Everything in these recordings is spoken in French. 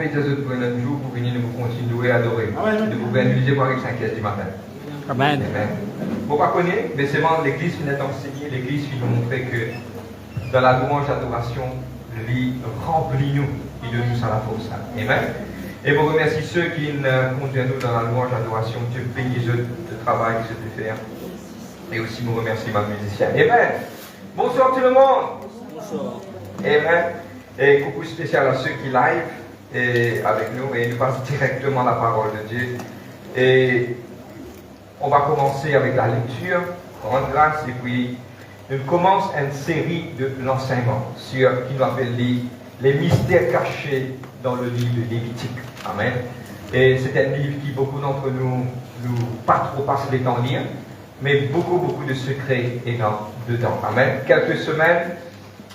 inviter les autres pour un jour pour venir nous continuer à adorer. Nous pouvons utiliser pour les 5 heures du matin. Amen. Amen. Bon, pas connaître, mais c'est vraiment l'église qui nous a enseigné, l'église qui nous montre que dans la louange d'adoration, lui remplit-nous, il nous donne la force. Amen. Et vous remercie ceux qui nous conduisent nous dans la louange d'adoration. Dieu bénisse le travail que je peux faire. Et aussi, vous remercie ma musicienne. Amen. Bonsoir tout le monde. Bonsoir. Amen. Et coucou spécial à ceux qui live et avec nous. Et nous passons directement la parole de Dieu. Et on va commencer avec la lecture, rendre grâce, et puis nous commençons une série de l'enseignement sur qui nous appelle les mystères cachés dans le livre de Lévitique. Amen. Et c'est un livre qui beaucoup d'entre nous pas trop passent les temps à lire, mais beaucoup de secrets énormes dedans. Amen. Quelques semaines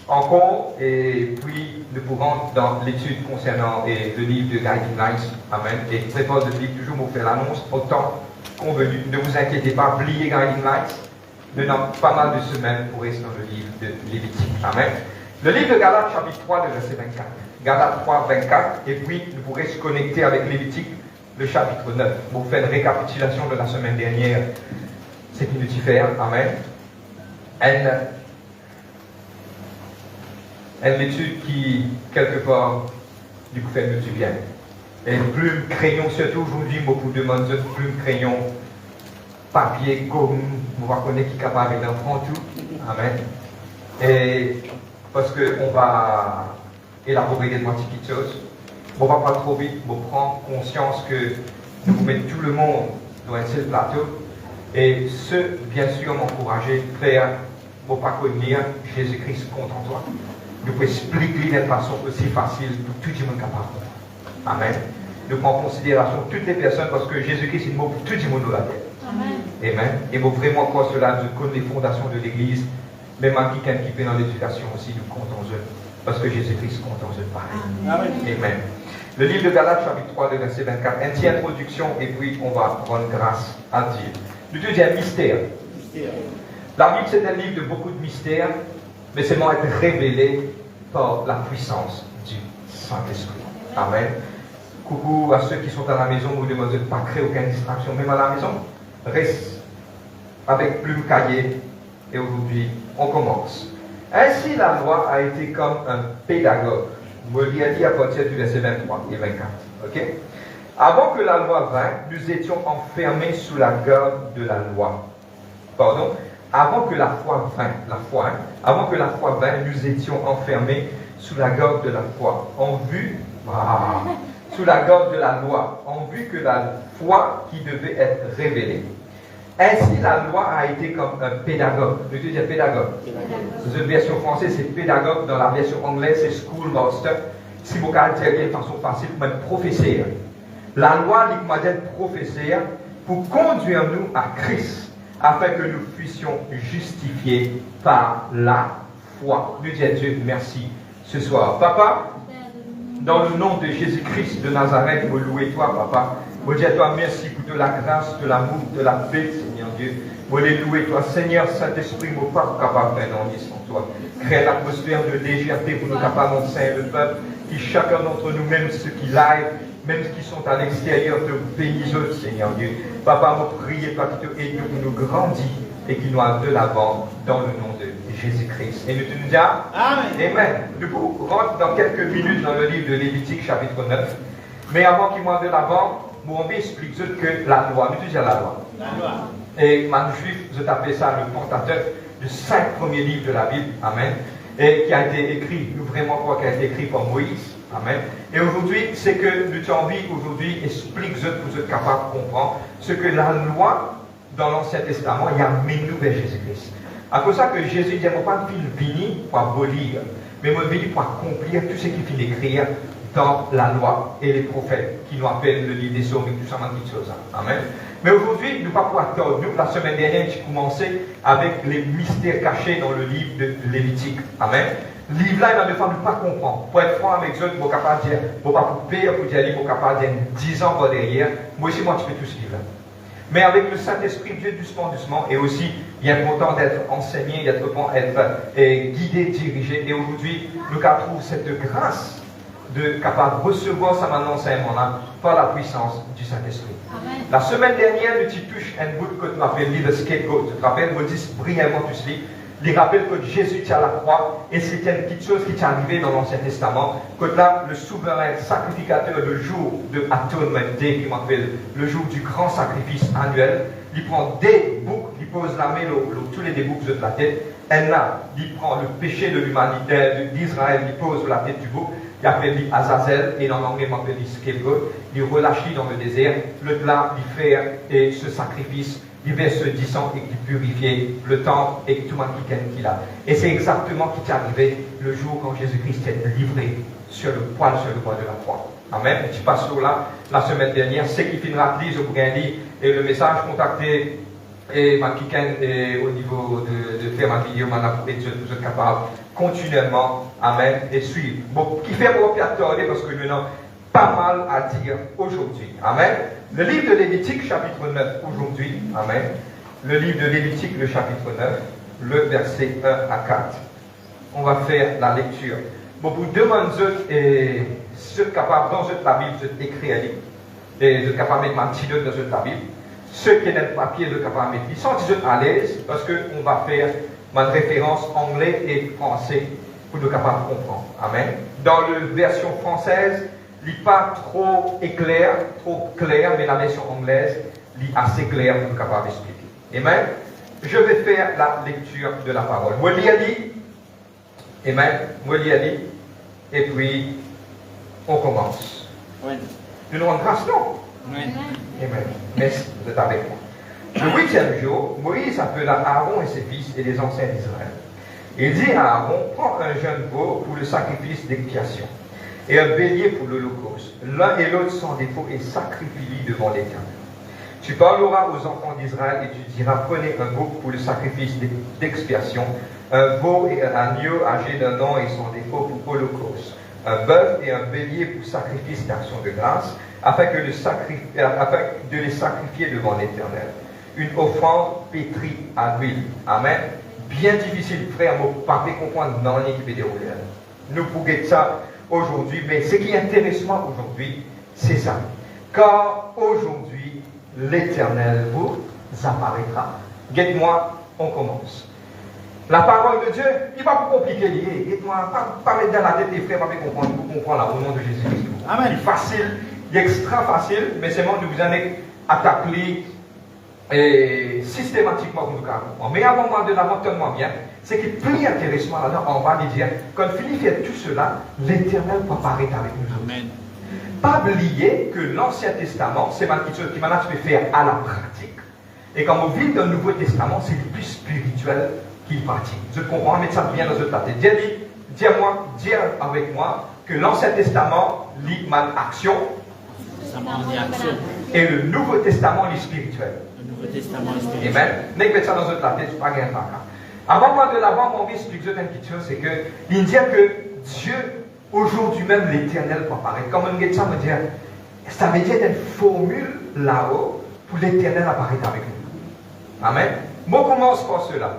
encore, et puis nous pourrons dans l'étude concernant le livre de Guiding Lights. Amen. Et prépare de livre, toujours vous faire l'annonce autant convenu. Ne vous inquiétez pas, oubliez Guiding Lights. Nous avons pas mal de semaines pour rester dans le livre de Lévitique. Amen. Le livre de Galates, chapitre 3, de verset 24. Galates 3, 24. Et puis, nous pourrez se connecter avec Lévitique, le chapitre 9. Pour faire une récapitulation de la semaine dernière, c'est qu'il nous y fait. Amen. Une étude qui, quelque part, du coup, fait nous du bien. Et plume, crayon, surtout aujourd'hui, beaucoup de monde, plume, crayon, papier, gomme, on va connaître qui est capable d'en prendre tout. Amen. Et parce qu'on va élaborer des petites choses. On ne va pas trop vite, on prend conscience que nous mettons tout le monde dans un seul plateau. Et ce, bien sûr, m'encourager à faire, pour ne pas connaître Jésus-Christ contre toi. Nous pouvons expliquer d'une façon aussi facile pour tout le monde capable. Amen. Nous prenons en considération toutes les personnes parce que Jésus-Christ est mort pour tout le monde dans la terre. Amen. Amen. Et nous vraiment croire cela, nous connaissons les fondations de l'Église, même à quelqu'un qui fait dans l'éducation aussi, nous comptons eux. Parce que Jésus-Christ compte en eux pareil. Amen. Le livre de Galates, chapitre 3, de verset 24, une petite introduction, et puis on va rendre grâce à Dieu. Le Dieu dit un mystère. La Bible, c'est un livre de beaucoup de mystères, mais c'est moi être révélé par la puissance du Saint-Esprit. Amen. Coucou à ceux qui sont à la maison, vous ne devez pas créer aucune distraction, même à la maison. Reste avec plume cahier, et aujourd'hui, on commence. Ainsi, la loi a été comme un pédagogue. Vous l'avez dit à partir du verset 23 et 24. Ok? Avant que la loi vînt, nous étions enfermés sous la garde de la loi. Pardon? Avant que la foi vînt, avant que la foi vînt, nous étions enfermés sous la garde de la foi, en vue, sous la garde de la loi, en vue que la foi qui devait être révélée. Ainsi, la loi a été comme un pédagogue. Je veux dire pédagogue. Dans une version française, c'est pédagogue. Dans la version anglaise, c'est schoolmaster. Si vous voulez dire de façon facile, même professeur. La loi, dit professeur pour conduire nous à Christ, afin que nous puissions justifier par la foi. Nous disons Dieu merci ce soir. Papa, dans le nom de Jésus-Christ de Nazareth, vous louez toi, papa. Vous dites toi merci pour de la grâce, de l'amour, de la paix, Seigneur Dieu. Vous les louez toi, Seigneur Saint-Esprit, mon pas capable de faire sans toi. Créer l'atmosphère de légèreté pour nous capables d'enseigner le peuple, qui chacun d'entre nous, même ceux qui live, même ceux qui sont à l'extérieur, te bénissent, Seigneur Dieu. Papa, vous priez, Papa, qui te aide pour nous grandir et qui nous a de l'avant dans le nom de Jésus-Christ. Et nous te disons Amen. Nous rentrons dans quelques minutes dans le livre de Lévitique, chapitre 9. Mais avant qu'il m'en de l'avant, mon explique que la loi, nous disons la loi. Et man juif, je t'appelle ça le Pentateuque, le 5 premiers livres de la Bible. Amen. Et qui a été écrit, nous vraiment croyons qu'il a été écrit par Moïse. Amen. Et aujourd'hui, c'est que nous avons envie, aujourd'hui, explique pour être capable de comprendre ce que la loi, dans l'Ancien Testament, il y a mené vers Jésus-Christ. À cause de ça que Jésus dit, moi pas fini pour abolir, mais moi venu pour accomplir tout ce qui finit d'écrire dans la loi et les prophètes, qui nous appellent le livre des psaumes et tout ça, toutes choses. Amen. Mais aujourd'hui, nous ne pouvons pas attendre. Nous, la semaine dernière, j'ai commencé avec les mystères cachés dans le livre de Lévitique. Amen. Le livre-là, il ne faut pas comprendre. Pour être franc avec eux, je ne peux pas dire, je ne peux pas pour payer, pour dire, je ne peux pas dire 10 ans par derrière. Moi aussi, moi, je fais tout ce livre-là. Mais avec le Saint-Esprit, Dieu doucement, et aussi, il est important d'être enseigné, d'être guidé, dirigé. Et aujourd'hui, nous trouvons cette grâce de capable de recevoir sa main enseignement-là par la puissance du Saint-Esprit. La semaine dernière, nous touchons un bout que nous appelons le scapegoat. Tu te rappelles, nous disons brièvement tout cela. Il rappelle que Jésus tient la croix et c'était une petite chose qui est arrivée dans l'Ancien Testament. Que là, le souverain sacrificateur, le jour de Atonement Day, qui m'appelle le jour du grand sacrifice annuel, il prend des boucs, il pose la main tous les boucs de la tête. Et là, il prend le péché de l'humanité d'Israël, il pose la tête du bouc. Il appelle Azazel, et en anglais, il appelle scapegoat. Il relâche dans le désert. Le là, il fait ce sacrifice. Il verse du sang et qui purifie le temple et tout le monde qu'il a. Et c'est exactement ce qui est arrivé le jour quand Jésus-Christ est livré sur le bois de la croix. Amen. Je passe sur là la semaine dernière. C'est qui finira de lire, je pourrais lire et le message contacté et ma au niveau de faire ma vidéo, maintenant pour être capable continuellement. Amen. Et suivre. Bon, qui fait mon pied attardé parce que nous avons pas mal à dire aujourd'hui. Amen. Le livre de Lévitique, chapitre 9, aujourd'hui. Amen. Le livre de Lévitique, le chapitre 9, le verset 1 à 4. On va faire la lecture. Bon, pour demander, et ceux capables, dans la Bible, de écrire un livre, et de capable de mettre ma petite note dans la Bible, ceux qui ont le papier, de capable de mettre, ils sont à l'aise, parce qu'on va faire ma référence anglais et français pour nous capables de comprendre. Amen. Dans la version française, il n'est pas trop clair, mais la version anglaise, il est assez clair pour nous capables d'expliquer. Amen. Je vais faire la lecture de la parole. Moi, Amen. Moi, et puis, on commence. Oui. Nous nous rendons grâce, non? Oui. Amen. Merci, vous êtes avec moi. Le 8e jour, Moïse appela Aaron et ses fils et les anciens d'Israël. Il dit à Aaron, prends un jeune veau pour le sacrifice d'expiation et un bélier pour l'holocauste, l'un et l'autre sans défaut, et sacrifie-lui devant l'Éternel. Tu parleras aux enfants d'Israël et tu diras, prenez un veau pour le sacrifice d'expiation, un veau et un agneau âgé d'un an et sans défaut pour l'holocauste, un bœuf et un bélier pour sacrifice d'action de grâce, afin de les sacrifier devant l'Éternel. Une offrande pétrie à l'huile. Amen. Bien difficile, frère, ne pas comprendre dans l'équipe qui déroule. Nous pouvons ça aujourd'hui, mais ce qui est intéressant aujourd'hui, c'est ça. Car aujourd'hui, l'Éternel vous apparaîtra. Guette-moi, on commence. La parole de Dieu, il ne va pas compliquer lié. Guette-moi, pas mettre dans la tête des frères, pas comprendre, pour comprendre là, au nom de Jésus-Christ. Amen. Il est facile, il est extra facile, mais c'est moi de vous en attaquer systématiquement pour nous comprendre. Mais avant moi de l'entendre bien, c'est que plus intéressant là-dedans, on va lui dire, quand Philippe fait tout cela, l'Éternel peut apparaître avec nous. Amen. Pas oublier que l'Ancien Testament, c'est quelque chose qui maintenant tu peux faire à la pratique. Et quand on vit dans le Nouveau Testament, c'est le plus spirituel qu'il pratique. Je comprends, mais ça vient dans notre tête. Dis avec moi que l'Ancien Testament lit ma action. Et le Nouveau Testament lit spirituel. Amen. Mettez ça dans votre tête, c'est pas grave. Avant moi de l'avant, on va expliquer une petite chose, c'est que il dit que Dieu, aujourd'hui même, l'Éternel peut apparaître. Comme on dit ça, ça veut dire une formule là-haut pour l'Éternel apparaître avec nous. Amen. Moi, commence par cela.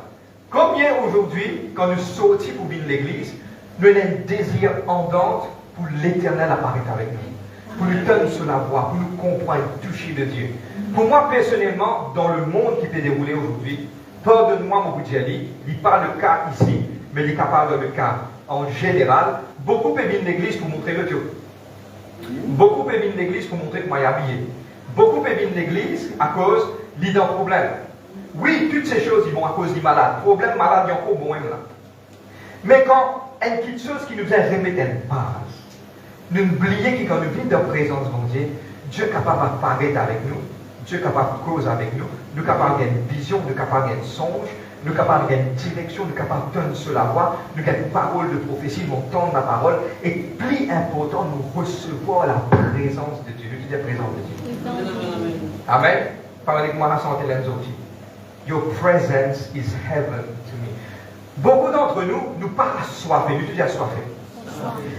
Combien aujourd'hui, quand nous sortons pour venir l'église, nous avons un désir ardent pour l'Éternel apparaître avec nous, pour nous tenir sur la voie, pour nous comprendre, toucher de Dieu. Pour moi, personnellement, dans le monde qui peut dérouler aujourd'hui, pardonne-moi, mon Boudjali, il n'est pas le cas ici, mais il est capable de le cas en général. Beaucoup peuvent venir l'église pour montrer le Dieu. Beaucoup peuvent venir l'église pour montrer comment il est habillé. Beaucoup peuvent venir l'église à cause d'un problème. Oui, toutes ces choses, ils vont à cause du malade. Problème malade, il y a encore bon là. Mais quand une petite chose qui nous est remise en base, nous oublions que quand nous venons dans la présence de Dieu, Dieu est capable d'apparaître avec nous. Dieu est capable de causer avec nous, nous sommes capables d'avoir une vision, nous sommes capables d'avoir un songe, nous sommes capables d'avoir une direction, nous sommes capables de tenir sur la voie, nous avons une parole de prophétie, nous entendons la parole, et plus important, nous recevons la présence de Dieu. Nous disons la présence de Dieu. Amen. Parlez-moi à santé l'enzoti. Your presence is heaven to me. Beaucoup d'entre nous, nous pas assoiffés, nous disons assoiffés.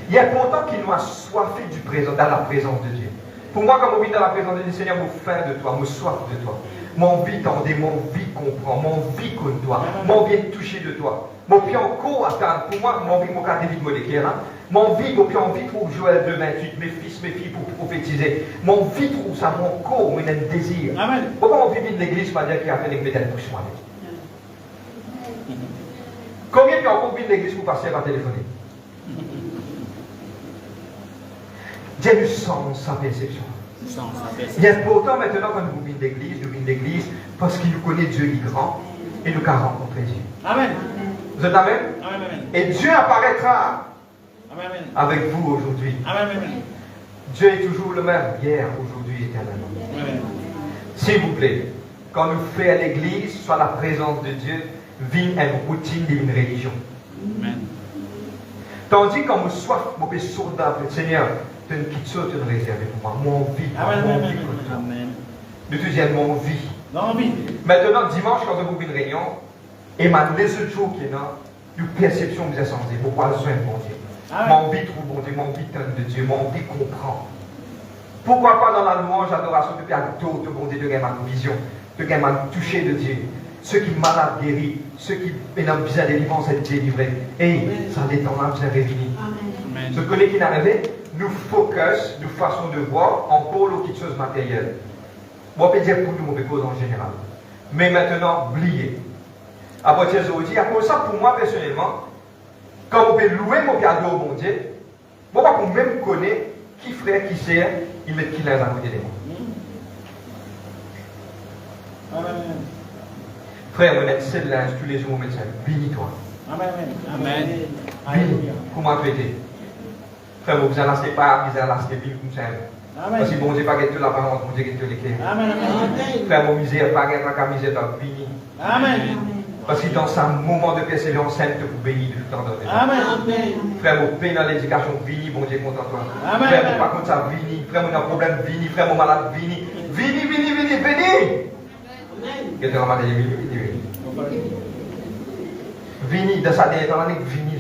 Il est important qu'il nous assoiffés dans la présence de Dieu. Pour moi, quand on vit dans la présence de Dieu, Seigneur, je faim de toi, je soif de toi. Mon vie tendait, mon vie comprend, mon vie connaît toi, mon vie touché de toi. Mon vie encore attendre pour moi, mon vie mon cas David Modéker, mon vie, mon vie trouve Joël de 28, mes fils, mes filles pour prophétiser. Mon vie trouve ça, mon corps, mon désir. Amen. Pourquoi mon vie vit de l'église, pas dire qu'il a fait des médailles pour moi? Combien de gens vient de l'église pour passer par téléphoner? Dieu nous sent sa perception. Il est important maintenant quand nous venons d'église, parce qu'il nous connaît Dieu est grand et nous avons rencontré Dieu. Amen. Vous êtes amen? Amen. Et Dieu apparaîtra Amen. avec vous aujourd'hui. Amen. Dieu est toujours le même, hier, aujourd'hui, éternellement. Amen. S'il vous plaît, quand nous faisons à l'église, soit la présence de Dieu, vient une routine d'une religion. Amen. Tandis quand nous soif, nous sommes soldats, Seigneur, tu une petite chose, tu nous réserves pour moi. Mon vie, mon vie. Amen. Le deuxième, mon vie. Non, oui. Maintenant, dimanche, quand nous avons une réunion, et maintenant, les autres jours qui est là, une perception vous est censée. Pourquoi le soin de mon Dieu? Mon vie trouve bon Dieu, mon vie tente de Dieu, mon vie comprend. Pourquoi pas dans la louange, l'adoration, de Père, d'autres, bon Dieu, de gagner ma vision, de gagner ma toucher de Dieu. Ceux qui malades guéris, ceux qui ont besoin de délivrance être délivrés. Et ça détend l'âme, c'est révélé. Ce que qui n'arrivait, nous focus, nous façon de voir encore les petites choses matérielles. Moi, je peux dire pour nous, on peut cause en général. Mais maintenant, oubliez. À partir d'aujourd'hui, à cause ça, pour moi, personnellement, quand on peut louer mon cadeau au mon Dieu, moi, pour même connaître qui frère, qui sert, il met qui l'un à côté de moi. Amen. Frère, on est seul linge tous les jours, on met ça. Bénis-toi. Amen. Bénis. Comment tu étais? Frère, vous n'en lâchez pas, vous n'en lâchez pas comme ça. Parce que bon Dieu, pas que la parole, bon Dieu, que l'éclair. Frère, mon misère, pas que la misère, tu béni. Amen. Parce que dans un moment de persévérance, sainte, vous bénis de tout temps dans Amen. Frère, mon pain dans l'éducation, béni, bon Dieu, content toi. Amen. Frère, par contre, ça, béni. Frère, mon a un problème, béni. Frère, mon malade, béni. Béni. Que tu ramassé les béni. Béni, dans sa dernière année, béni.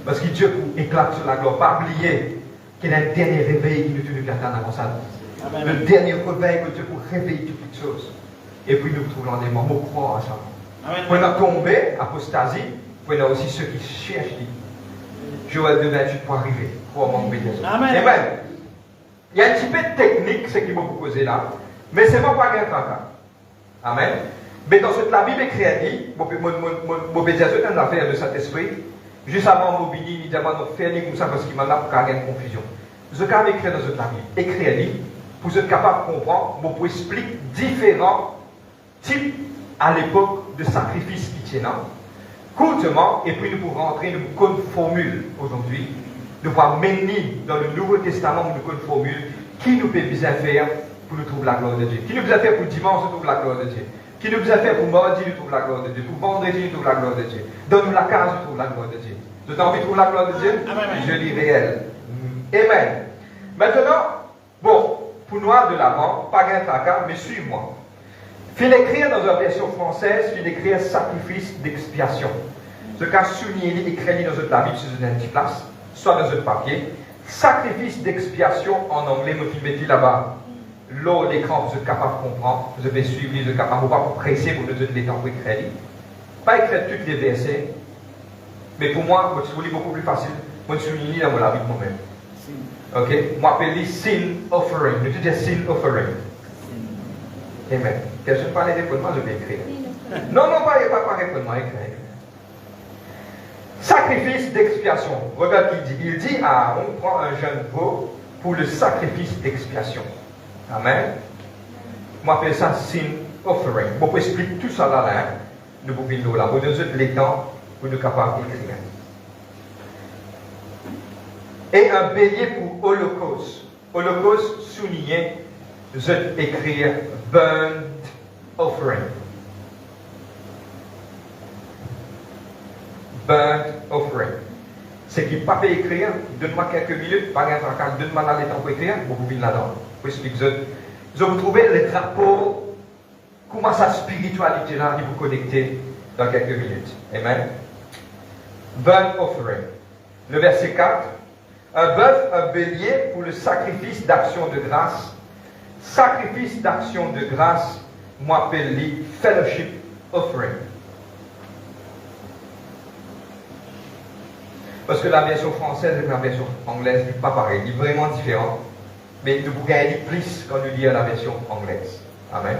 Parce que Dieu éclate sur la gloire. Pas oublier qu'il y a un dernier réveil qui nous tue de avant ça. Le dernier réveil que Dieu pour réveiller toutes les choses. Et puis nous trouvons des moments, nous croyons à ça. Pour nous tomber, apostasie, pour nous aussi ceux qui cherchent. Joël de 28 pour arriver. Pour m'embêter. Amen. Il y a un petit peu de technique, ce qui m'a proposé là. Mais c'est pas un tracas. Amen. Mais dans cette la Bible écrite, mon dire c'est une affaire de Saint-Esprit. Juste avant mon bini, évidemment, nous faisons comme ça parce qu'il m'a pas pour qu'il y ait une confusion. Je vais écrire dans cette la Bible. Écrire pour être capable de comprendre, pour expliquer différents types à l'époque de sacrifices qui tiennent. Courtement, et puis nous pouvons rentrer dans une formule aujourd'hui. Nous pouvons mener dans le Nouveau Testament une formule qui nous peut bien faire pour nous trouver la gloire de Dieu. Qui nous peut faire pour dimanche, nous trouver la gloire de Dieu. Qui nous peut faire pour mardi, nous trouver la gloire de Dieu. Pour vendredi, nous trouver la gloire de Dieu. Donne-nous la case, nous trouver la gloire de Dieu. Tu as envie de trouver la gloire de Dieu? Amen. Je lis réel. Amen. Maintenant, bon, pour nous de l'avant, pas un tracas, mais suis-moi. Fin d'écrire dans une version française, fin d'écrire sacrifice d'expiation. Ce qu'a souligné, écrit dans notre Bible, sur une petite place, soit dans notre papier. Sacrifice d'expiation en anglais, me filmez là-bas. Là, l'écran, vous êtes capable de comprendre, vous avez suivi, vous êtes capable de pas vous presser pour nous donner les temps pour écrire. Pas écrire tous les versets, mais pour moi, je lis beaucoup plus facile. Moi, je souligne dans la Bible moi-même. Ok? Moi, je appelle sin offering. Je dis sin offering. Amen. Quelqu'un parle de répondre, je vais écrire. Non, pas répondre, écrire. Sacrifice d'expiation. Regarde ce qu'il dit. Il dit on prend un jeune veau pour le sacrifice d'expiation. Amen. Moi, j'appelle ça sin offering. Bon, pour expliquer tout ça là, nous pouvons nous là. Vous nous donner les temps pour nous capables d'écrire. Et un bélier pour holocauste. Holocauste souligné, je vais écrire burnt offering. Burnt offering. Ce qui ne peut pas écrire, donne-moi quelques minutes, par exemple, donne-moi dans les temps pour écrire, vous pouvez là-dedans. Pour expliquer, je vous trouver les drapeaux, comment sa spiritualité là, il vous connecter dans quelques minutes. Amen. Burnt offering. Le verset 4. Un bœuf, un bélier pour le sacrifice d'action de grâce. Sacrifice d'action de grâce moi appelle les fellowship offering. Parce que la version française et la version anglaise n'est pas pareil, il est vraiment différent. Mais nous pouvons gagner plus quand nous lisons la version anglaise. Amen.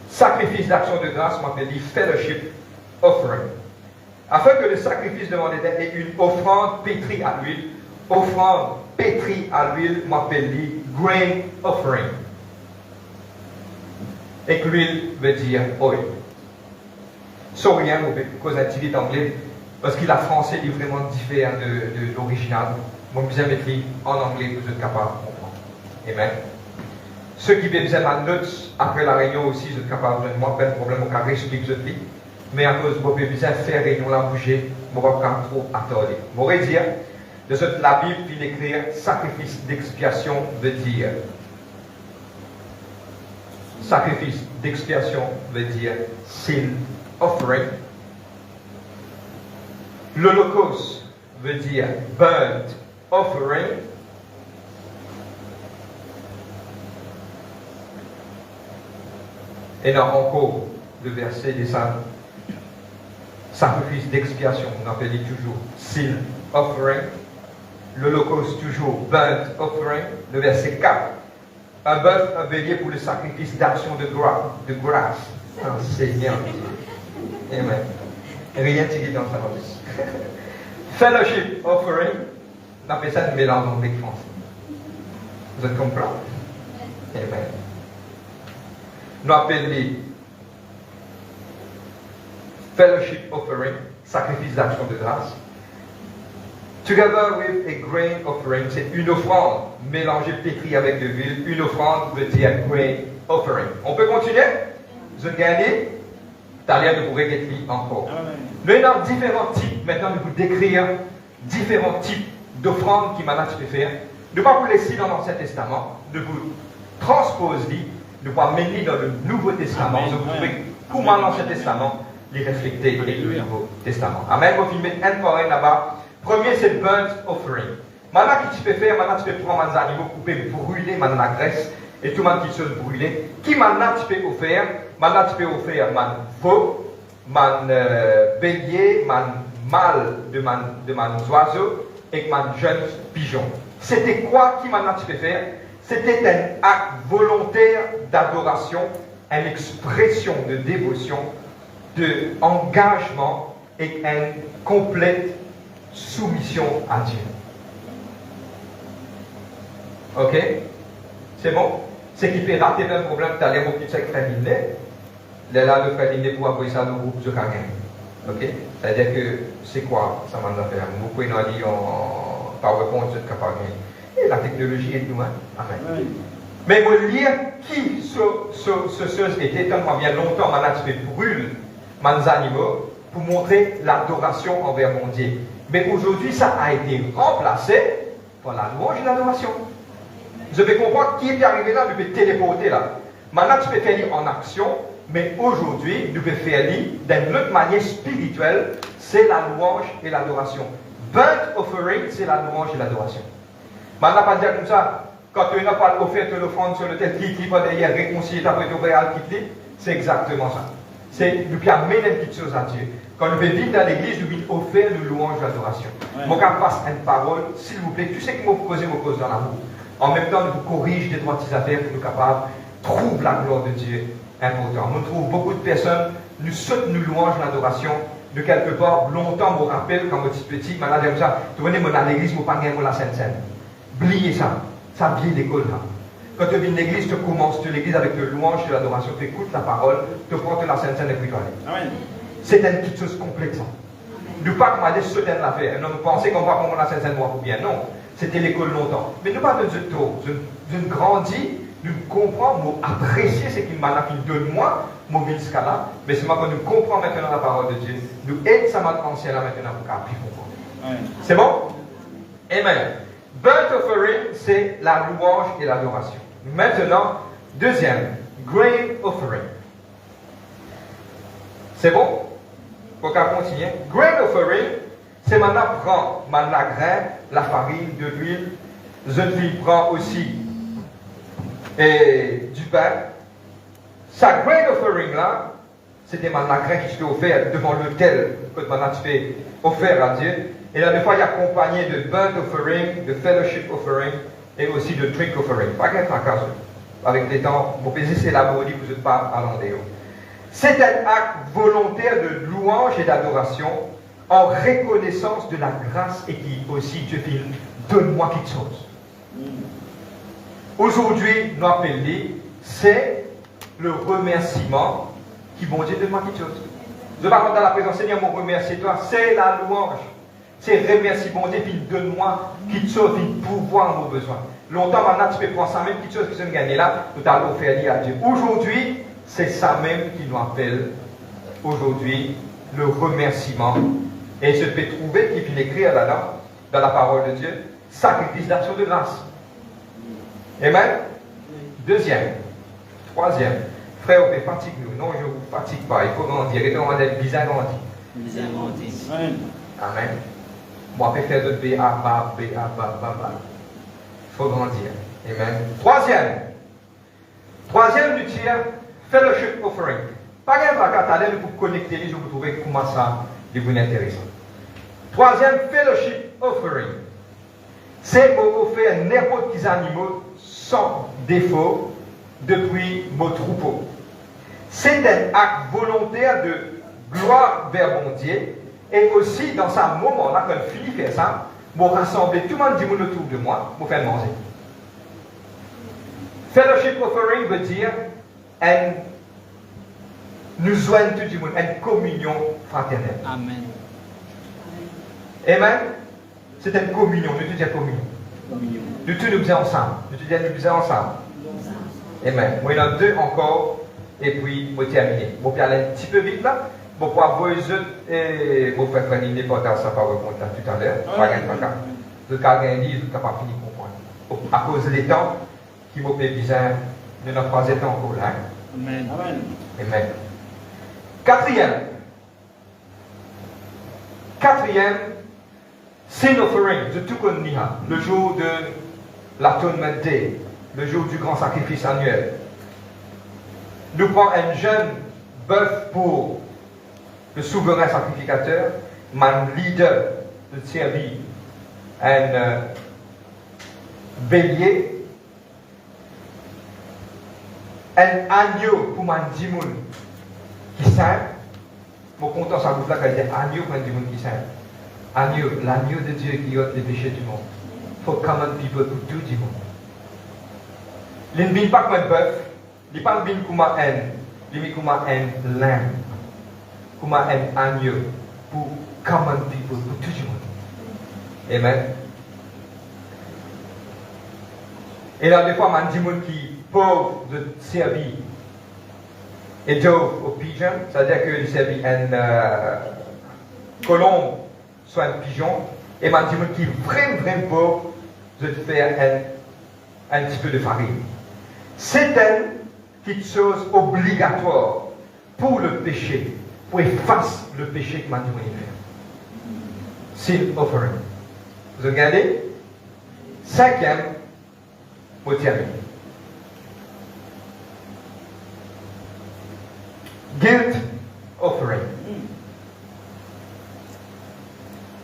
Sacrifice d'action de grâce, m'appelle les fellowship offering. Afin que le sacrifice demandé ait une offrande pétrie à l'huile, offrande pétrie à l'huile, m'appelle les grain offering. Et que l'huile veut dire oil. Sans rien, cause d'activité anglais, parce que la français est vraiment différent de l'original. Moi, je vais mettre en anglais, vous êtes capable de comprendre. Amen. Ceux qui veulent ma note après la réunion aussi, vous êtes capable de moi, pas de problème, on peut expliquer ce que je dis. Mais à cause de vous besoin faire réunion là, bouger, je ne vais pas trop attendre. Je vais dire, de ce que la Bible vient d'écrire, sacrifice d'expiation veut dire. Sacrifice d'expiation veut dire sin offering. L'Holocauste veut dire burnt offering. Et là encore, le verset des sacrifice d'expiation, on appelle toujours sin offering. L'Holocauste toujours burnt offering. Le verset 4, un bœuf, un bélier pour le sacrifice d'action de grâce. Oh, Seigneur. Amen. Rien tiré dans sa notice. Fellowship offering, on appelle ça un mélange anglais français. Vous êtes compris? Amen. Nous appelons fellowship offering, sacrifice d'action de grâce. Together with a grain offering, c'est une offrande mélangée pétrie avec de l'huile. Une offrande veut dire grain offering. On peut continuer? Vous avez gagné? Talien, vous pourrez gagner encore. Nous avons différents types, maintenant, de vous décrire différents types d'offrandes qui maintenant tu peux faire. Nous ne pas vous laisser dans l'Ancien Testament, de vous transposer, de vous amener dans le Nouveau Testament. Vous pouvez, comment l'Ancien Testament, les refléter avec le Nouveau Testament. Amen. On va mettre un par un là-bas. Premier, c'est burnt offering. Maintenant, que tu peux faire, maintenant, tu peux prendre des animaux coupés, brûler, maintenant, la graisse, et tout le monde qui se brûler. Qui maintenant, tu peux offrir? Maintenant, tu peux offrir man veau, man bélier, man mâle de man oiseau, et man jeune pigeon. C'était quoi qui maintenant tu peux faire? C'était un acte volontaire d'adoration, une expression de dévotion, d'engagement et une complète soumission à Dieu. Ok? C'est bon? Ce qui peut rater le problème, tu as les mots qui sont frère Liné. Là, le frère Liné pour appuyer ça dans le groupe de Kagin. Ok? C'est-à-dire que c'est quoi ça m'a fait? Vous pouvez nous dire en PowerPoint, vous êtes capable de. Et la technologie est nous, hein? Amen. Mais vous lire qui ce était tellement bien longtemps, maintenant tu brûles mes animaux pour montrer l'adoration envers mon Dieu. Mais aujourd'hui, ça a été remplacé par la louange et l'adoration. Je peux comprendre qui est arrivé là, je peux téléporter là. Maintenant, tu peux faire en action, mais aujourd'hui, nous pouvons faire d'une autre manière spirituelle, c'est la louange et l'adoration. Burnt offering, c'est la louange et l'adoration. Maintenant, pas dire comme ça, quand tu n'as pas offert l'offrande sur le tel qui va derrière réconcilier ta préto réelle qui c'est exactement ça. C'est nous qui amener une petite chose à Dieu. Quand nous venons vivre dans l'église, nous venons offrir une louange et l'adoration. Moi, quand je passe une parole, s'il vous plaît, tu sais que moi, vous posez vos causes dans l'amour. En même temps, nous vous corrige des trois petites affaires pour nous capables trouver la gloire de Dieu important. Nous trouvons beaucoup de personnes, nous sautent, nous louanges l'adoration de quelque part. Longtemps, je me rappelle, quand j'étais petit, maintenant, comme ça, tu venais à l'église, je ne pas la Sainte-Seine. Oubliez ça. Ça vient d'école là. Quand tu viens de l'église, tu commences l'église avec le louange et l'adoration. Tu écoutes la parole, tu prends la Sainte-Seine et puis tu aller. C'est une petite chose complète ça. Nous pas comme aller sauter l'affaire. Nous pensons qu'on va prendre la Sainte-Seine ou bien. Non. C'était l'école longtemps. Mais nous pas de trop. Je grandis, nous comprenons, nous apprécions ce qu'il m'a donné moi, mon jusqu'à là. Mais c'est moi que nous comprenons maintenant la parole de Dieu. Nous aide ça maintenant ancien là maintenant pour qu'après comprendre. C'est bon? Amen. Burnt offering, c'est la louange et l'adoration. Maintenant, deuxième, grain offering. C'est bon? Pour qu'on continue. Grain offering, c'est maintenant prendre la graine, la farine, de l'huile, jeune fille prend aussi du pain. Sa grain offering là, c'était ma grain qui se offert devant l'autel que maintenant tu fais offert à Dieu. Et là, des fois, il est accompagné de burnt offering, de fellowship offering et aussi de drink offering. Pas qu'un fracas. Avec les temps, mon plaisir, c'est la maudit, vous n'êtes pas à l'endéo. C'est un acte volontaire de louange et d'adoration en reconnaissance de la grâce et qui aussi, Dieu dit, donne-moi quelque chose. Aujourd'hui, nous appelons, c'est le remerciement qui, bon Dieu, donne-moi quelque chose. Je vais pas dans la présence, Seigneur, mon remercie toi, c'est la louange. C'est remercier bon Dieu, puis donne-moi quelque chose, puis pouvoir nos besoins. Longtemps, maintenant, tu peux prendre ça même, quelque chose qui se gagne là, tout à l'heure, faire à Dieu. Aujourd'hui, c'est ça même qui nous appelle, aujourd'hui, le remerciement. Et je peux trouver, qui finit écrire là-dedans, dans la parole de Dieu, sacrifice d'action de grâce. Amen. Deuxième. Troisième. Frère, vous fatigue nous. Non, je ne vous fatigue pas. Il faut grandir. Et on va être bizarre grandi. Bizarre grandi. Amen. Amen. Moi, je peux faire de B, A, ba, B, A, ba, ba, ba. Il faut grandir. Amen. Troisième du tiers, fellowship offering. Pas qu'un bagatelle pour connecter les gens, vous trouvez comment ça devient intéressant. Troisième, fellowship offering. C'est pour offrir n'importe quels animaux sans défaut depuis vos troupeaux. C'est un acte volontaire de gloire vers mon Dieu. Et aussi, dans ce moment-là, quand je finis de faire ça, je rassembler tout le monde autour de moi pour faire manger. Fellowship offering veut dire nous joignons tout le monde, une communion fraternelle. Amen. Amen. C'est une communion, nous disons communion. Nous tous nous faisons ensemble. Nous tous nous faisons ensemble. Amen. Moi, il y en a deux encore, et puis, je vais terminer. Je vais aller un petit peu vite là. Je vais pouvoir vous et vous faire faire une importance à part tout à l'heure. Pas de cas. Le cas d'un livre, je ne pas fini de comprendre. À cause des temps qui m'ont fait bizarre, nous n'avons pas été encore là. Amen. Amen. Quatrième, sin offering, de tout qu'on y a, le jour de l'atonement day, le jour du grand sacrifice annuel. Nous prenons un jeune bœuf pour le souverain sacrificateur, mon leader de servir un bélier, un agneau pour mon dimoun qui sert. Mon content, ça vous fait qu'il y a un agneau pour un dimoun qui sert. Agneau, l'agneau de Dieu qui ôte les péchés du monde. For common people pour tout du monde. Il ne vient pas comme un bœuf, il ne pas comme un haine, il vient comme un lamb, comme un agneau pour common people pour tout du monde. Amen. Et là, des fois, on dit qui pauvre de servir et dove au pigeon, c'est-à-dire qu'il servit un colombe, soit un pigeon, et on dit qui vraiment pauvre de faire un petit peu de farine. C'est une petite chose obligatoire pour le péché, pour effacer le péché que m'a dit faire. Sin offering. Vous regardez? Cinquième, pour terminer. Guilt offering.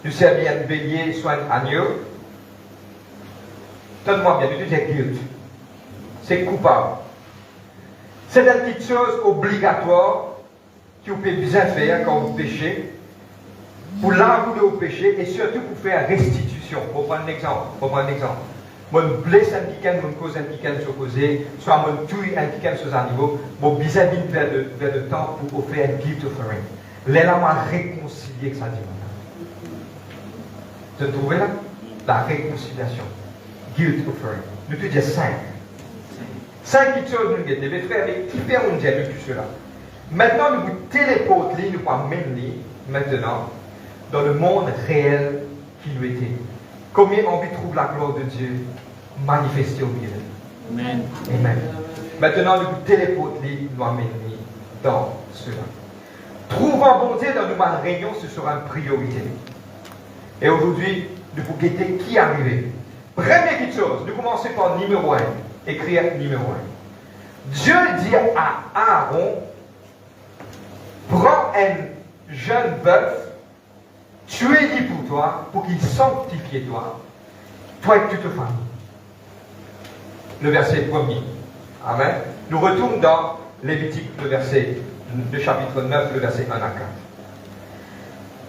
Tu sais bien un bélier, soit un agneau. Donne-moi bien, tu dis guilt. C'est coupable. C'est une petite chose obligatoire que vous pouvez bien faire quand vous péchez, pour l'avouer au péché et surtout pour faire restitution. Pour prendre un exemple. Moi, je blesse un petit je cause un petit sur causé, soit je tue un petit sur un niveau, je besoin vers le temps pour faire un guilt offering. Là, m'a réconcilié avec ça dit. Vous trouvez là? La réconciliation. Guilt offering. Nous te disons 5. 5 petites choses nous guettons. Les frères, qui fait un diable tout cela? Maintenant, nous vous téléportons, nous pouvons mener maintenant dans le monde réel qui nous était. Combien envie trouve la gloire de Dieu manifestée au milieu? Amen. Amen. Maintenant, nous vous téléportons, nous amener dans cela. Trouvant bon Dieu dans nos réunions, ce sera une priorité. Et aujourd'hui, nous vous guetter qui est arrivé. Première petite chose, nous commençons par numéro 1. Écrire numéro 1. Dieu dit à Aaron, prends un jeune bœuf, tuez-le pour toi, pour qu'il sanctifie toi et toute ta famille. Le verset 1er. Amen. Nous retournons dans Lévitique, le chapitre 9, le verset 1 à 4.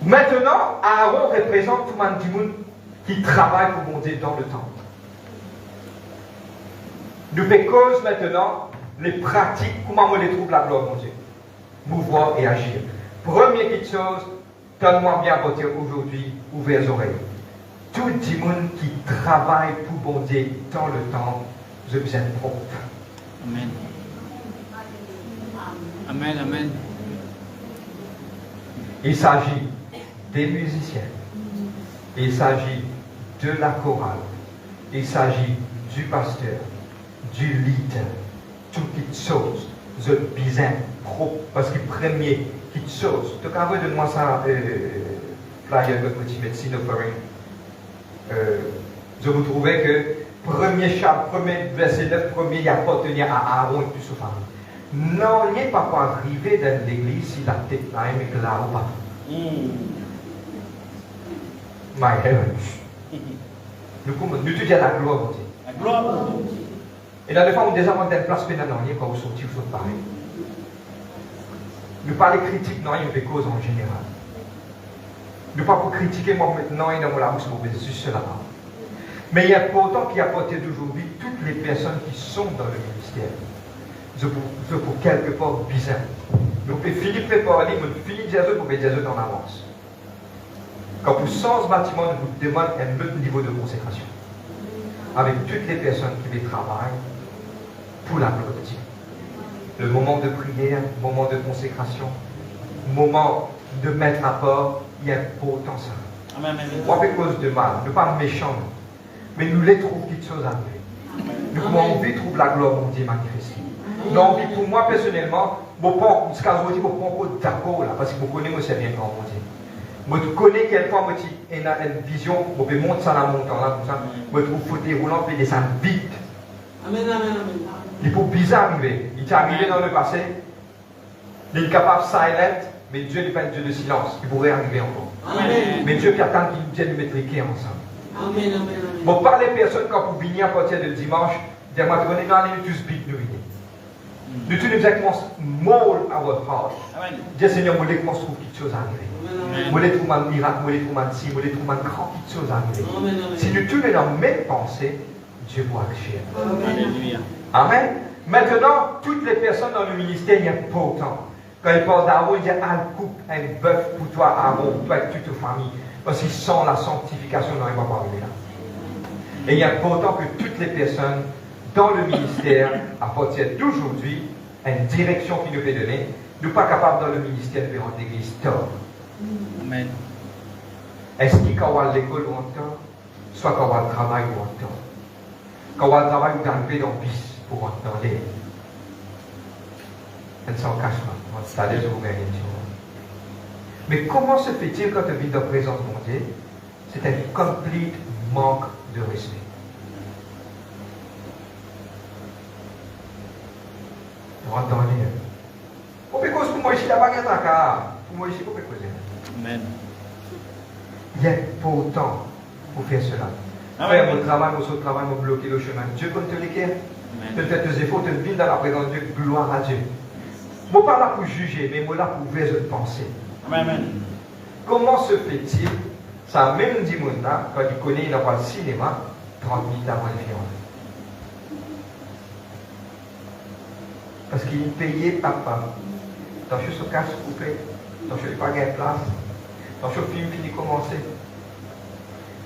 Maintenant, Aaron représente tout le monde qui travaille pour mon Dieu dans le temple. Nous faisons maintenant les pratiques, comment on les trouve la gloire, mon Dieu. Mouvoir et agir. Première petite chose, donne-moi bien à partir aujourd'hui, ouvert les oreilles. Tout le monde qui travaille pour mon Dieu dans le temple, je vous aime propre. Amen. Amen, amen. Il s'agit des musiciens. Il s'agit de la chorale. Il s'agit du pasteur, du leader. Toutes les choses, je besoin propre. Parce que premier, petite chose. Donc, avant de moi ça, flyer de petit médecine offering. Je vous trouvais que premier verset 9, premier, il appartenait à Aaron et toute sa famille. Non, il n'est pas arrivé dans l'église si la tête là est là ou pas. My heavens. Nous te disons la gloire, mon Dieu. La gloire. Et dans le fois où déjà on a une place pénale, non, il n'y a pas où sortir, il faut parler. Nous parlons critique, non, il y a des causes en général. Nous ne pas pour critiquer moi maintenant, il y a la bouche mauvaise, c'est cela. Mais il est important qu'il y a porté d'aujourd'hui toutes les personnes qui sont dans le ministère. Je pour quelque part bizarre. Donc Philippe fait parler, mais Philippe Jésus pour dire Jésus en avance. Quand vous sortez ce bâtiment, nous vous demande un autre niveau de consécration. Avec toutes les personnes qui les travaillent pour la gloire de Dieu. Le moment de prière, moment de consécration, moment de mettre à part, il y a important ça. Amen. Moi, à cause de mal, nous ne pas méchants, mais nous les trouvons quelque chose à faire. Nous avons envie de trouver la gloire de Dieu manifestée. Nous avons envie, pour moi personnellement, je ne suis pas d'accord là, parce que je connais moi c'est bien grand mon Dieu. Je connais quelquefois une vision, je peux monter ça dans mon temps là, comme ça, je trouve fauteuil roulant, puis descendre vite. Amen. Il faut bizarre arriver. Il est arrivé dans le passé, il est capable de silent, mais Dieu n'est pas un Dieu de silence. Il pourrait arriver encore. Amen. Mais Dieu qui attend qu'il vienne nous mettre ensemble. Amen. Bon, par les personnes, quand vous venez à partir de dimanche, dis-moi, tu connais dans les minutes, tu speak, nous venez. Nous tous nous exactement mold our heart. Amen. Dis Seigneur, moi, je trouve quelque chose à arriver. Moi, je trouve un miracle, moi, je trouve un si, moi, je trouve un grand quelque chose à arriver. Si nous tous dans la même pensée, Dieu va agir. Alléluia. Amen. Maintenant, toutes les personnes dans le ministère, il n'y a pas autant. Quand il parle d'Aaron, il dit un couple, un bœuf pour toi, Aaron, toi et toute ta famille. Parce qu'ils sont la sanctification, non, il ne va pas arriver là. Et il y a important que toutes les personnes dans le ministère, à partir d'aujourd'hui, une direction qui nous fait donner, nous ne sommes pas capables dans le ministère de rendre l'église tort. Amen. Est-ce qu'il y a l'école ou en temps, soit qu'il y a le travail ou en temps. Quand on a le travail, on arrive dans le bis pour entendre. Elle s'en cache pas. On s'installe, je vous gagne. Mais comment se fait-il quand on vit dans la présence de Dieu? C'est un complete manque de respect. Vous entendez? Pour que pour moi ici, il n'y a pas de tracas. Pour moi ici, pour que Amen. il y a pas autant pour faire cela. Amen. Frère, mon travail, mon travail, mon bloqué le chemin. Dieu comme te l'équerre. Tu fais tes efforts, tu vis dans la présence de Dieu. Gloire à Dieu. Je ne suis pas là pour juger, mais je suis là pour ouvrir une pensée. Amen. Comment se fait-il, ça même dit mon là, quand il connaît, il n'a pas le cinéma, 30 minutes avant le film. Parce qu'il payait papa. Dans ce casse coupé, dans ce pas de place, dans ce film fini commencer.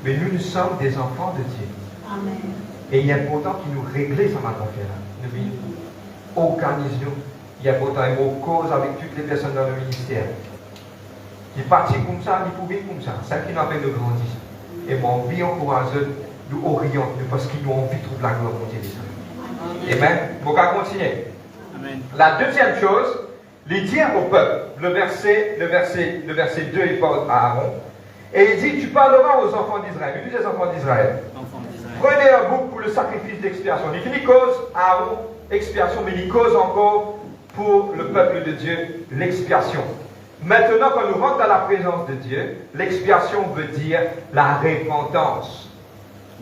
Mais nous sommes des enfants de Dieu. Amen. Et il est important qu'il nous règle ça maintenant là. Nous organisons. Il y a pourtant un mot cause avec toutes les personnes dans le ministère. Il partit comme ça, il pouvait comme ça. C'est ça qui nous appelle de grandir. Et mon vie encourage nous oriente parce qu'ils ont envie de trouver la gloire de Dieu. Amen. On va continuer. Amen. La deuxième chose, il dit au peuple, le verset 2, il parle à Aaron, et il dit, tu parleras aux enfants d'Israël. Il dit les enfants d'Israël. Enfants d'Israël. prenez un bouc pour le sacrifice d'expiation. Il finit cause Aaron, expiation, mais il cause encore pour le peuple de Dieu l'expiation. Maintenant, quand nous rentrons dans la présence de Dieu, l'expiation veut dire la repentance.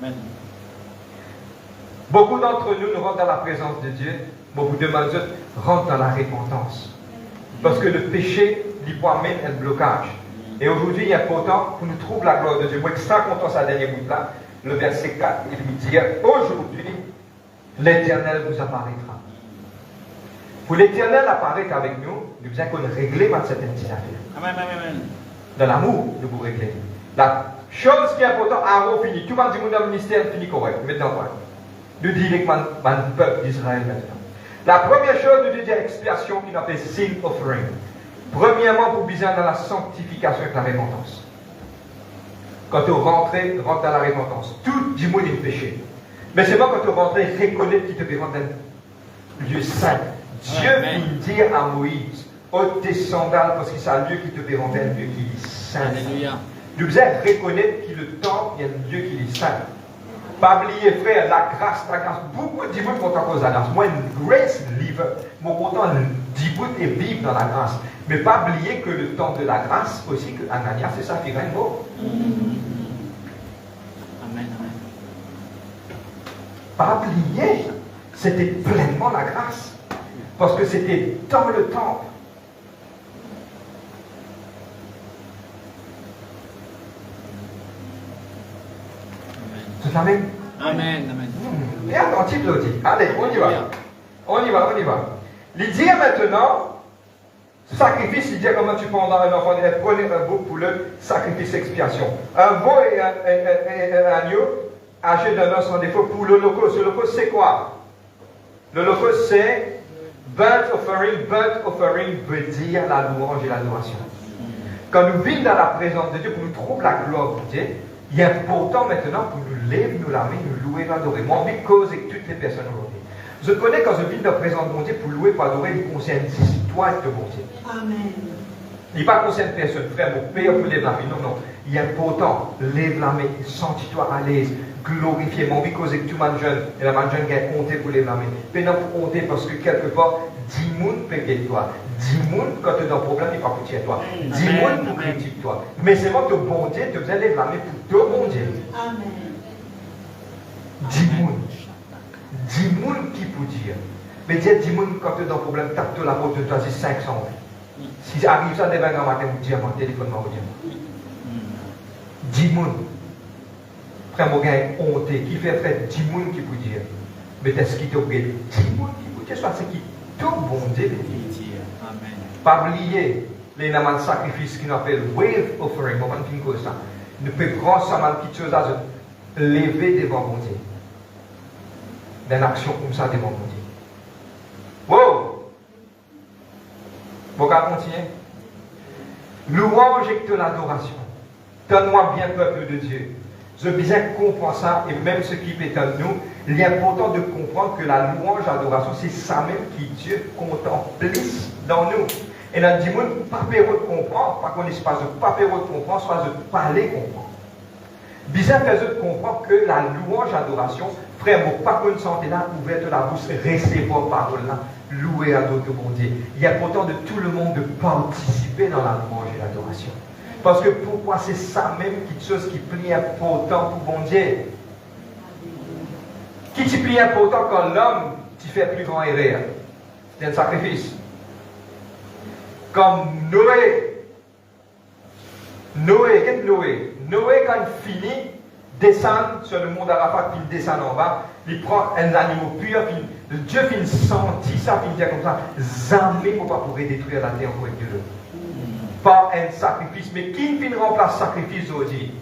Amen. Beaucoup d'entre nous, nous rentrons dans la présence de Dieu, beaucoup de malheureux rentrent dans la repentance. Parce que le péché lui amène un blocage. Et aujourd'hui, il est important pour nous trouver la gloire de Dieu. Moi, ça, quand on sa dernière bout là, le verset 4, il lui dit, aujourd'hui, l'Éternel vous apparaîtra. Pour l'Éternel apparaître avec nous, nous avons régler certaines affaires. Amen, amen, amen. Dans l'amour, nous vous régler. La chose qui est importante, Aaron finit. Tout le monde dit que mon ministère finit correct. Maintenant, quoi? Nous disons que mon peuple d'Israël maintenant. La première chose, nous disons expiation qui s'appelle sin offering. Premièrement, pour bien dans la sanctification avec la repentance. Quand tu rentres dans la repentance. Tout du monde est péché. Mais c'est pas quand tu rentres, reconnaître qu'il te fait rentrer dans le lieu saint. Dieu vient dire à Moïse, ôte tes sandales parce que c'est un lieu qui te fait rentrer un lieu qui est saint. Alléluia. Nous devons reconnaître que le temple, il y a un lieu qui est saint. Pas oublier, frère, la grâce. Beaucoup de gens sont en cause de la grâce. Moi, une grace live, mon content d'y et vivre dans la grâce. Mais pas oublier que le temps de la grâce aussi, que Ananias, c'est ça qui règne beau. Amen, amen. Pas oublier, c'était pleinement la grâce. Parce que c'était dans le temple. C'est la même. Amen, amen. Et attentif, l'autre. Allez, on y va. On y va, on y va. Il dit maintenant, sacrifice, il dit comment tu prendras un enfant, prenez un veau pour le sacrifice expiation. Un veau et un agneau, âgé d'un an sans défaut pour l'holocauste. L'holocauste, c'est quoi? L'holocauste, c'est burnt offering. Burnt offering veut dire la louange et l'adoration. Quand nous vivons dans la présence de Dieu, pour nous trouver la gloire de Dieu, il est important maintenant pour nous lever, nous laver, nous louer, nous adorer. Moi, envie de cause avec toutes les personnes aujourd'hui. Je connais quand je vis dans la présence de mon Dieu pour louer, pour adorer, il concerne ici, toi et de mon Dieu. Amen. Il n'est pas concerne personne, frère, mon père pour lever la main. Non, non. Il est important, lève la main, sens-toi à l'aise, glorifier. Mon vie cause avec tout le monde jeune, et la man jeune qui a honte pour lever la main. Maintenant, pour honter parce que quelque part, 10 personnes peuvent aider toi. 10 personnes, quand tu es dans un problème, il va pour tirer toi. 10 personnes pour critiquer toi. Mais c'est moi, ton bon Dieu, tu dois lever la main pour ton bon Dieu. Amen. 10 personnes. 10 personnes qui peut dire. Mais dire 10 personnes, quand tu es dans un problème, tape-toi la porte, tu dois dire 500. Si ça arrive ça demain matin, vous dites mon téléphone, vous dites. 10 personnes. Frère Mogan est honté. Qui fait frère 10 personnes qui peut dire. Mais est-ce qu'il te regarde 10 personnes qui peut dire, soit c'est qui tout bon Dieu. Amen. Pas oublier les namans de sacrifice qui nous appelle wave offering. Moment qui nous cause ça. Nous pouvons prendre ça mal petite chose à se lever devant mon Dieu. D'une action comme ça devant mon Dieu. Wow! Vous pouvez continuer? Louange et de l'adoration. Donne-moi bien, peuple de Dieu. Je bien comprends ça, et même ce qui est en nous, il est important de comprendre que la louange et l'adoration, c'est ça même qui Dieu contemplisse dans nous. Et dans le monde, pas peur de comprendre, pas qu'on n'est pas de pas peur de comprendre, soit de parler comprendre. Bizarre de comprendre que la louange et l'adoration, frère, mon pas qu'on santé là, ouverte la bouche, recevoir parole là, louer à d'autres bon Dieu. Il est important de tout le monde de participer dans la louange et l'adoration. Parce que pourquoi c'est ça même quelque chose qui est important pour bon Dieu. Qui est plus important quand l'homme qui fait plus grand erreur? C'est un sacrifice. Comme Noé. Qu'est-ce que Noé? Noé, quand il finit, descend sur le mont d'Arafat, puis il descend en bas, il prend un animal pur, puis Dieu finit sentir ça, puis il dit comme ça, jamais pour pas pouvoir détruire la terre encore avec Dieu. Pas un sacrifice, mais qui finit remplace sacrifice aujourd'hui?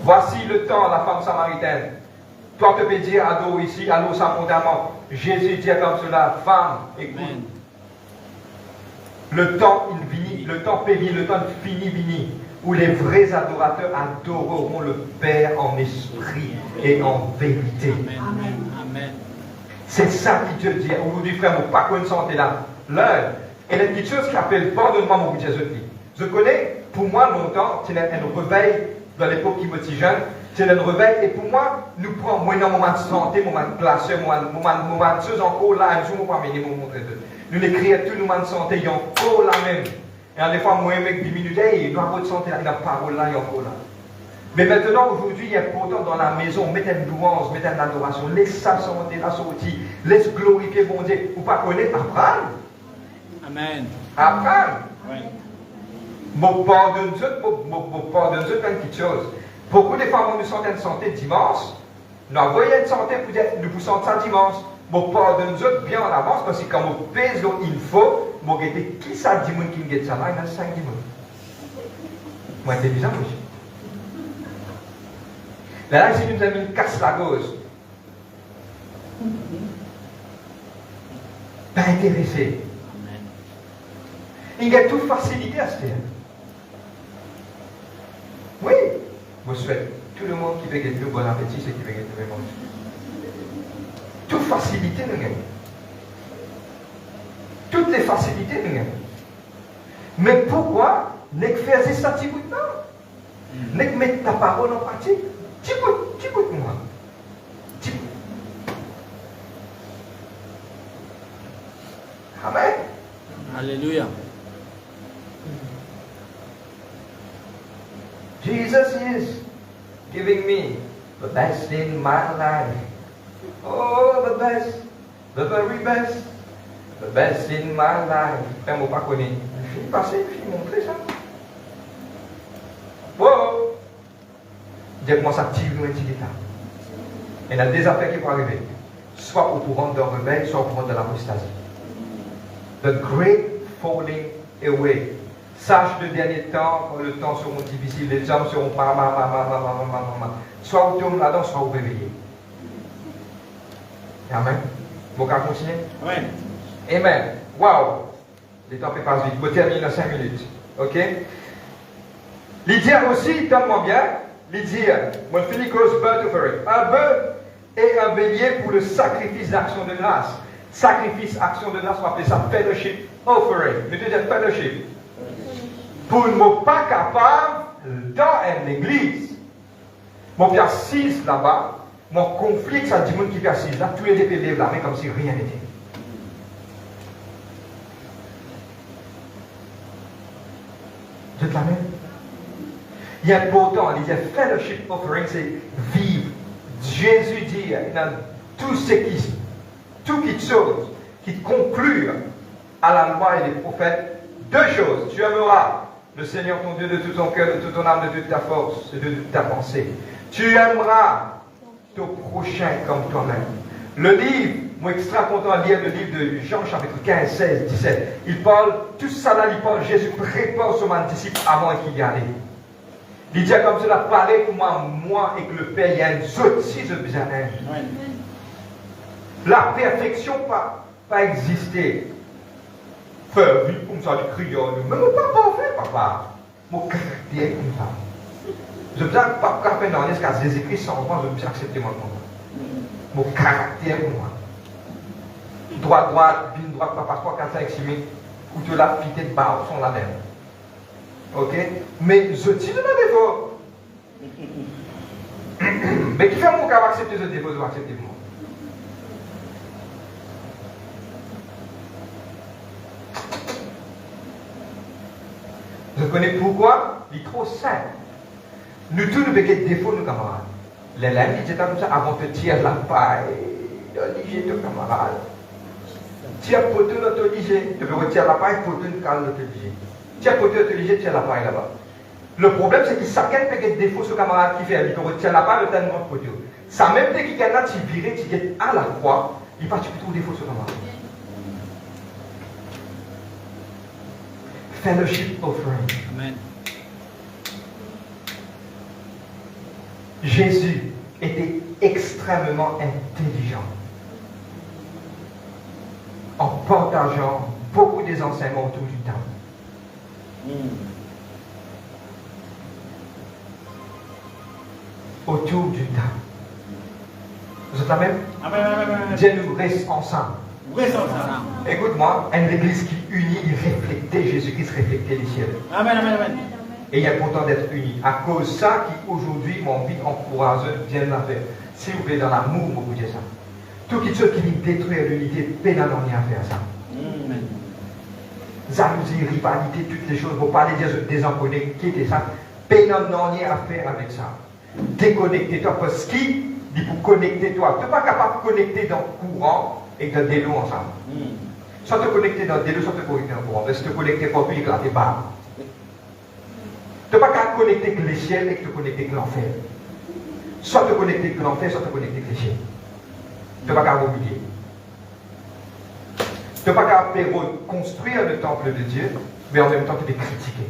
Voici le temps, la femme samaritaine. Toi, tu peux dire à dos ici, à l'eau abondamment. Jésus dit comme cela, femme, écoute. Amen. Le temps, il vient, le temps périt, le temps fini, vini, où les vrais adorateurs adoreront le Père en esprit et en vérité. Amen. Amen. C'est ça qui Dieu dit. Aujourd'hui, frère, mon pas qu'on santé là. L'heure. Et la petite chose qui appelle, pardonne-moi mon budget. Je connais, pour moi, longtemps, c'est un réveil dans l'époque qui me dit jeune, C'est le réveil. Et pour moi, nous prenons moins un moment de santé, moment de place, moment de choses encore là, je ne vais pas montrer. Nous les créatures, nous moment de santé, ils ont encore la même. Et des fois, moi, avec 10 minutes, il doit avoir de santé, il y a une parole là, il y a encore là. Mais maintenant, aujourd'hui, il est important dans la maison, mettez une louange, mettez une adoration, laisse ça sortir, la sortie, laisse glorifier bon Dieu. Ou pas connaître, apprendre. Amen. Apprendre. Oui. Mon pardonne plein de petites choses. Beaucoup de femmes nous sentent une santé dimanche. Nous avons une santé pour dire, nous vous sentons ça dimanche. Mon pardonne bien en avance parce que quand on pèse l'info, je regarde qui ça dit qui me dit ça là, il y en a 5 dimanches. Moi, intelligent, oui. Là, si nous avons une casse la gauche, pas intéressé. Il y a toute facilité à se faire. Oui, je souhaite tout le monde qui veut gagner le bon appétit, c'est qui veut gagner le bon manger. Toute facilité, nous gagnons. Toutes les facilités, nous gagnons. Mais pourquoi ne faire ça petit bout de temps? Ne mettre ta parole en pratique? Petit bout de moi. Petit bout. Amen. Alléluia. Jesus is giving me the best in my life. Oh, the best, the very best, the best in my life. Frère, pas connu. Je suis passé, je suis montré ça. Wow! Dis-moi ça tire nous un petit état. Il y a des affaires qui vont arriver. Soit au courant d'un réveil, soit au courant de l'apostasie. The great falling away. Sache le dernier temps, quand le temps sera difficile, les hommes seront soit vous tournez là-dedans, soit vous réveillez. Amen. Vous pouvez continuer? Oui. Amen. Wow. Les temps passent vite. Je termine dans 5 minutes. Ok? L'idée aussi, donne-moi bien. L'idée, mon finis cause birth offering. Un bœuf et un bélier pour le sacrifice d'action de grâce. Sacrifice, action de grâce, on va appeler ça fellowship offering. Mais tu dis fellowship. Pour ne pas capable dans une église. Mon père 6 là-bas, mon conflit, ça dit monde qui fait 6 là, tous les deux lèvent la main comme si rien n'était. Vous êtes la même? Il est important, il dit fellowship offering, c'est vivre. Jésus dit dans tout ce qui, toute chose qui conclut à la loi et les prophètes, 2 choses. Tu aimeras le Seigneur ton Dieu de tout ton cœur, de toute ton âme, de toute ta force, de toute ta pensée. Tu aimeras ton prochain comme toi-même. Le livre, moi extra content de lire le livre de Jean chapitre 15, 16, 17. Il parle, tout ça là, il parle, Jésus prépare son disciple avant qu'il y aille. Il dit comme cela, parlez pour moi et que le Père y a une autre si je besoin. La perfection pas exister. Faire vivre comme ça, les criants, mais mon papa fait, papa. Mon caractère comme ça. Je veux dire, papa fait dans l'escalier, qu'à Jésus-Christ sans moi, je veux accepter mon nom. Mon caractère pour moi. Droite, ligne droite, papa, 3, 4, 5, 6 000, ou tu l'as fité de bas, sont la même. Ok? Mais je tire le défaut. Mais qui fait mon cas accepter ce défaut, je vais accepter moi. Je connais pourquoi, il est trop simple. Nous tous nous avons des défauts, nos camarades. Les lames, ils étaient comme ça, avant de tirer la paille, de liger ton camarade. Tire pour tout notre liger, tu peux retirer la paille pour tout le cas de notre liger. Tire pour tout notre liger, tire la paille là-bas. Le problème, c'est que chacun peut des défauts, ce camarade qui fait, il peut retirer la paille, le temps de pour tout. Ça même dès qu'il y a tu virer, tu gagnes à la fois, il part tu peux trouver des défauts, ce camarade. Fellowship offering. Amen. Jésus était extrêmement intelligent en partageant beaucoup des enseignements autour du temps. Autour du temps. Vous êtes la même? Dieu nous reste ensemble. Écoute-moi, une église qui unit, il reflète Jésus-Christ, reflète les cieux. Amen, amen, amen. Et il est important d'être unis. À cause de ça, qui aujourd'hui m'a envie d'encourager bien la faire. S'il vous plaît, dans l'amour, vous dites ça. Tout ce qui détruit l'unité, pénal en à faire ça. Jalousie, rivalité, toutes les choses, vous parlez des désenconnectés, quittez ça. Pénal en à faire avec ça. Déconnectez-toi, parce qu'il dit pour connecter toi. Tu n'es pas capable de connecter dans le courant et dans des lots ensemble. Soit te connecter dans des lots, soit te connecter dans le courant. Parce que te connecter pour lui, éclater barre. Tu n'es pas capable de connecter avec les ciels et te connecter avec l'enfer. Soit te connecter avec l'enfer, soit te connecter avec les ciels. Tu n'es pas capable d'oublier. Tu n'es pas capable de construire le temple de Dieu, mais en même temps tu es critiqué.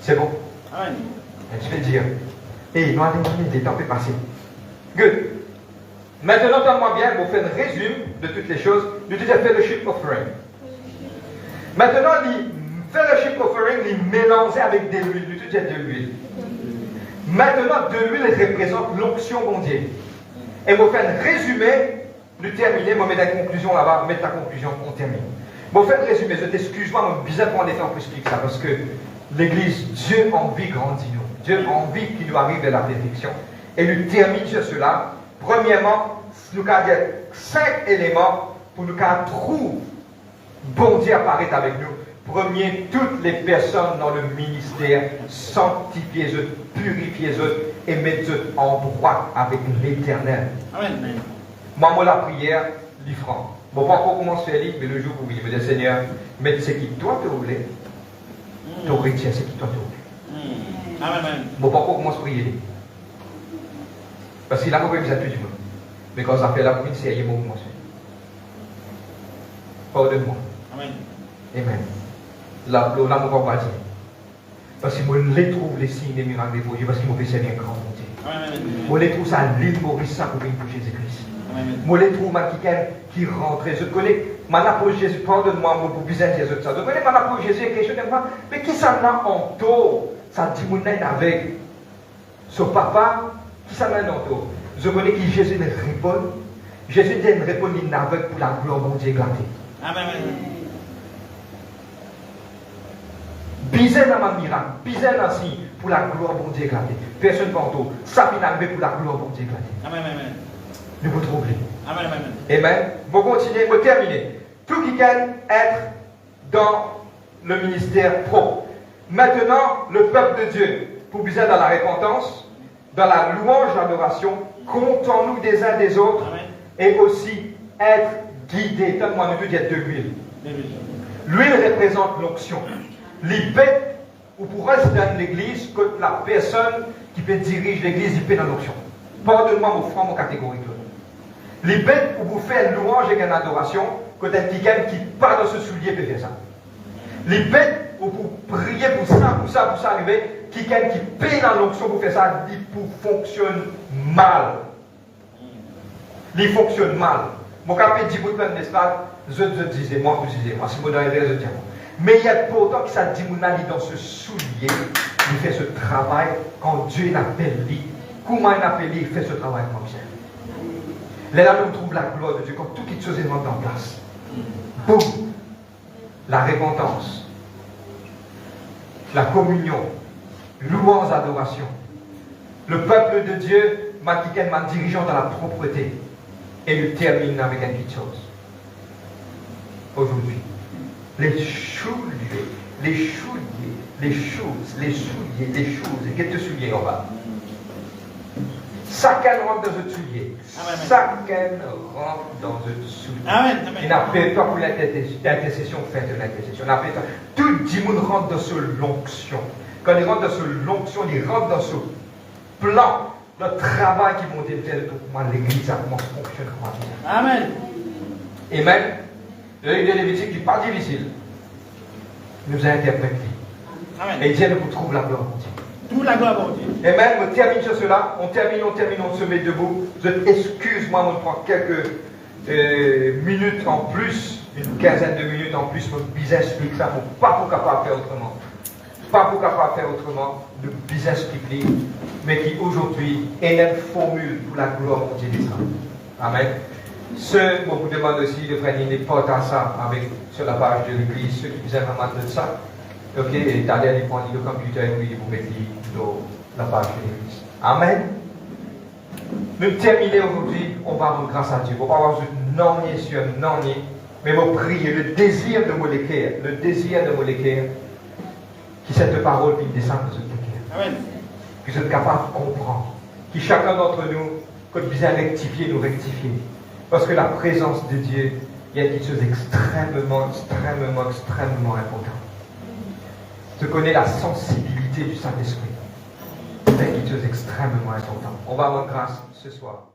C'est bon? Amen. Je vais dire. Et nous allons des temps peut passer. Good. Maintenant, entends-moi bien, vous faites un résumé de toutes les choses. Nous disons fellowship offering. Maintenant, fellowship offering, il mélanger avec de l'huile. Nous disons de l'huile. Maintenant, de l'huile représente l'onction mondiale. Et vous faites un résumé, nous terminer, vous mettez la conclusion là-bas, mettez la conclusion, on termine. Vous faites un résumé, je t'excuse-moi, mais bizarre pour en effet, on peut expliquer ça, parce que l'Église, Dieu a envie de grandir nous. Dieu a envie qu'il nous arrive à la perfection. Et nous termine sur cela. Premièrement, nous avons 5 éléments pour nous trouver bon Dieu apparaître avec nous. Premier, toutes les personnes dans le ministère, sanctifiez eux, purifiez eux et mettez eux en droit avec l'Éternel. Amen. Maman, la prière, l'ifran. Bon, pas encore commencer à lire, mais le jour où il me dit Seigneur, mais c'est qui toi te voulais, tu retiens ce qui toi te voulais. Amen. Bon, pas encore commencer à prier. Parce qu'il a pas besoin de tout du monde. Mais quand ça fait la prière, c'est un moment. Pardonne-moi. Amen. Amen. L'amour va dire. Parce que moi, je les trouve les signes des miracles pour Dieu, parce qu'il m'a fait servir un grand monté. Moi, je les trouve ça à l'île Maurice, ça pour Jésus-Christ. Moi, je les trouve qui rentre. Je connais, pour Jésus, pardonne-moi, moi, pour besoin de Jésus. Je connais, pour Jésus, quelque chose de moi. Mais qui ça n'a en taux? Ça dit, mon aide avec son papa, qui ça n'a en taux? Je connais qui Jésus ne répond. Jésus ne répond, il n'aveugle pour la gloire de Dieu éclatée. Amen. Bizarre dans ma miracle, bizarre dans signe pour la gloire de Dieu éclatée. Personne ne tout. Ça finit arrivé pour la gloire de Dieu éclatée. Amen. Nous vous trouvez. Amen. Amen. Vous continuez, vous terminez. Tout qui peut être dans le ministère pro. Maintenant, le peuple de Dieu, pour bien dans la repentance, dans la louange, l'adoration, comptons-nous des uns des autres. Amen. Et aussi être guidé. Tellement nous dire de l'huile. L'huile représente l'onction. Les bêtes, ou pour rester dans l'église, que la personne qui peut diriger l'église, il peut dans l'onction. Pardonne-moi, mon frère, mon catégorie. Les bêtes, où vous faites louange et une adoration, que quelqu'un qui part dans ce soulier peut faire ça. Les bêtes, où vous priez pour ça arriver, quelqu'un qui paye dans l'onction pour faire ça, il fonctionne mal. Il fonctionne mal. Mon capé dit, vous ne je disais, moi, vous disiez, moi, si vous donnez je dis, mais il y a pourtant que ça dit, mon ali dans ce soulier, il fait ce travail quand Dieu l'appelle lui. Comment il appelle lui, il fait ce travail comme ça. Là, nous trouvons la gloire de Dieu quand toutes les choses sont en place. Boum! La repentance, la communion, louange, adoration. Le peuple de Dieu m'a dirigeant dans la propreté. Et il termine avec une petite chose. Aujourd'hui, les souliers, quelques souliers en bas. Chacun rentre dans un soulier. Chacun rentre dans un soulier. Il n'a pas pour l'intercession, faites l'intercession. Tout le monde rentre dans ce l'onction. Quand il rentre dans ce l'onction, il rentre dans ce plan. Le travail qui vont déterminer pour moi, l'église, comment fonctionne. Amen. Amen. Il y a des Lévitique qui n'est pas difficile. Nous a interprété. Et Dieu nous trouve la gloire de Dieu. Toute la gloire de Dieu. Amen. On termine sur cela. On termine, on se met debout. Excuse-moi, on prend quelques minutes en plus, une quinzaine de minutes en plus, pour bien expliquer ça. Pas pour capable faire autrement. Pas pour capable faire autrement, de bien expliquer, mais qui aujourd'hui est une formule pour la gloire de Dieu d'Israël. Amen. Ceux, on vous demande aussi de prendre une porte à ça avec, sur la page de l'église, ceux qui vous aiment à de ça. Ok, et d'aller aller prendre le computer et puis vous mettez dans la page de l'église. Amen. Nous terminons aujourd'hui, on va rendre grâce à Dieu. On va avoir un non sur un non, mais on prie le désir de mon cœur, qui cette parole qui descend dans notre cœur. Amen. Que vous êtes capable de comprendre. Que chacun d'entre nous, quand vous besoin rectifier, nous rectifier. Parce que la présence de Dieu, il y a quelque chose d'extrêmement important. Tu connais la sensibilité du Saint-Esprit. C'est quelque chose d'extrêmement important. On va rendre grâce ce soir.